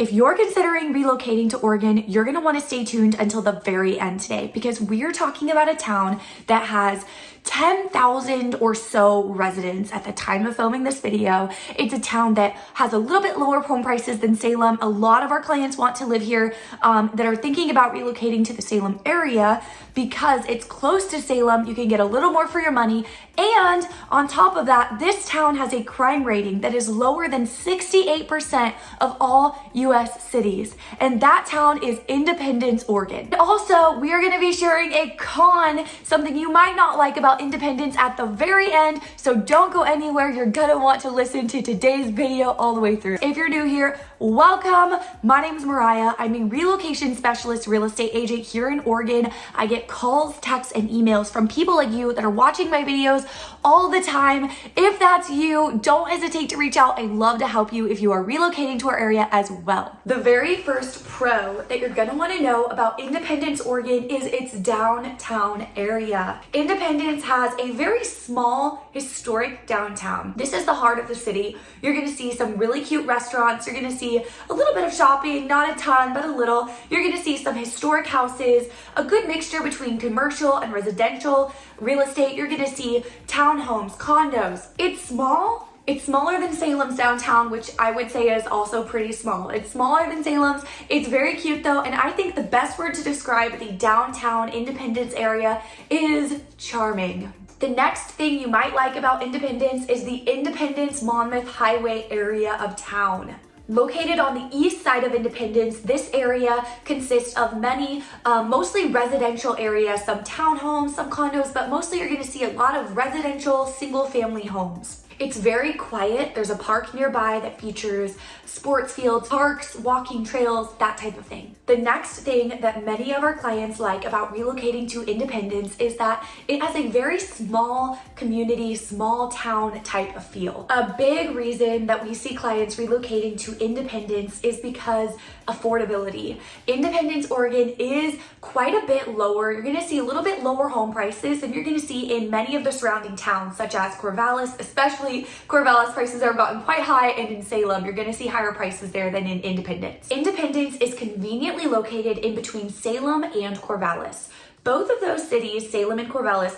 If you're considering relocating to Oregon, you're gonna wanna stay tuned until the very end today because we're talking about a town that has 10,000 or so residents at the time of filming this video. It's a town that has a little bit lower home prices than Salem. A lot of our clients want to live here that are thinking about relocating to the Salem area because it's close to Salem. You can get a little more for your money. And on top of that, this town has a crime rating that is lower than 68% of all US cities. And that town is Independence, Oregon. Also, we are gonna be sharing a con, something you might not like about Independence at the very end. So don't go anywhere. You're gonna want to listen to today's video all the way through. If you're new here, welcome. My name is Mariah. I'm a relocation specialist real estate agent here in Oregon. I get calls, texts, and emails from people like you that are watching my videos all the time. If that's you, don't hesitate to reach out. I'd love to help you if you are relocating to our area as well. The very first pro that you're gonna wanna know about Independence, Oregon is its downtown area. Independence has a very small, historic downtown. This is the heart of the city. You're gonna see some really cute restaurants. You're gonna see a little bit of shopping, not a ton, but a little. You're gonna see some historic houses, a good mixture between commercial and residential real estate. You're gonna see townhomes, condos. It's small. It's smaller than Salem's downtown, which I would say is also pretty small. It's smaller than Salem's. It's very cute though, and I think the best word to describe the downtown Independence area is charming. The next thing you might like about Independence is the Independence Monmouth Highway area of town. Located on the east side of Independence, this area consists of many, mostly residential areas, some townhomes, some condos, but mostly you're gonna see a lot of residential single-family homes. It's very quiet. There's a park nearby that features sports fields, parks, walking trails, that type of thing. The next thing that many of our clients like about relocating to Independence is that it has a very small community, small town type of feel. A big reason that we see clients relocating to Independence is because affordability. Independence, Oregon is quite a bit lower. You're gonna see a little bit lower home prices than you're gonna see in many of the surrounding towns, such as Corvallis, especially Corvallis prices have gotten quite high, and in Salem, you're gonna see higher prices there than in Independence. Independence is conveniently located in between Salem and Corvallis. Both of those cities, Salem and Corvallis,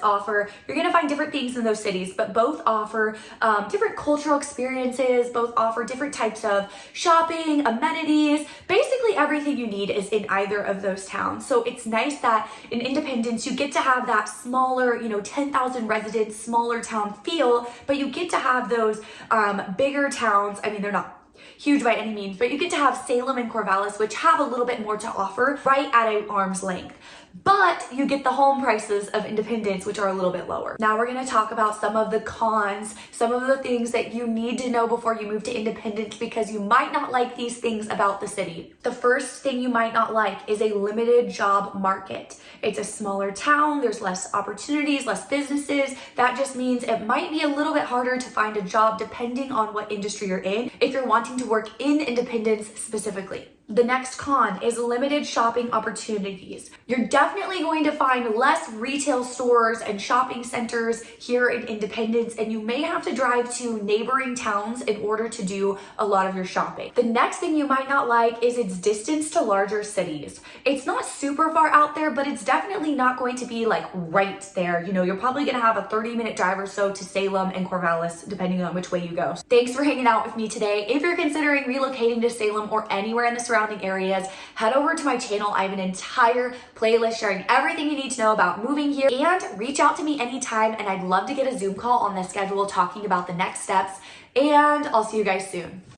you're gonna find different things in those cities, but both offer different cultural experiences, both offer different types of shopping, amenities. Basically everything you need is in either of those towns. So it's nice that in Independence, you get to have that smaller, 10,000 residents, smaller town feel, but you get to have those bigger towns. I mean, they're not huge by any means, but you get to have Salem and Corvallis, which have a little bit more to offer right at an arm's length. But you get the home prices of Independence, which are a little bit lower. Now we're gonna talk about some of the cons, some of the things that you need to know before you move to Independence because you might not like these things about the city. The first thing you might not like is a limited job market. It's a smaller town, there's less opportunities, less businesses. That just means it might be a little bit harder to find a job depending on what industry you're in if you're wanting to work in Independence specifically. The next con is limited shopping opportunities. You're definitely going to find less retail stores and shopping centers here in Independence, and you may have to drive to neighboring towns in order to do a lot of your shopping. The next thing you might not like is its distance to larger cities. It's not super far out there, but it's definitely not going to be like right there. You're probably gonna have a 30-minute drive or so to Salem and Corvallis, depending on which way you go. Thanks for hanging out with me today. If you're considering relocating to Salem or anywhere in the surrounding areas, head over to my channel. I have an entire playlist sharing everything you need to know about moving here, and reach out to me anytime, and I'd love to get a Zoom call on the schedule talking about the next steps, and I'll see you guys soon.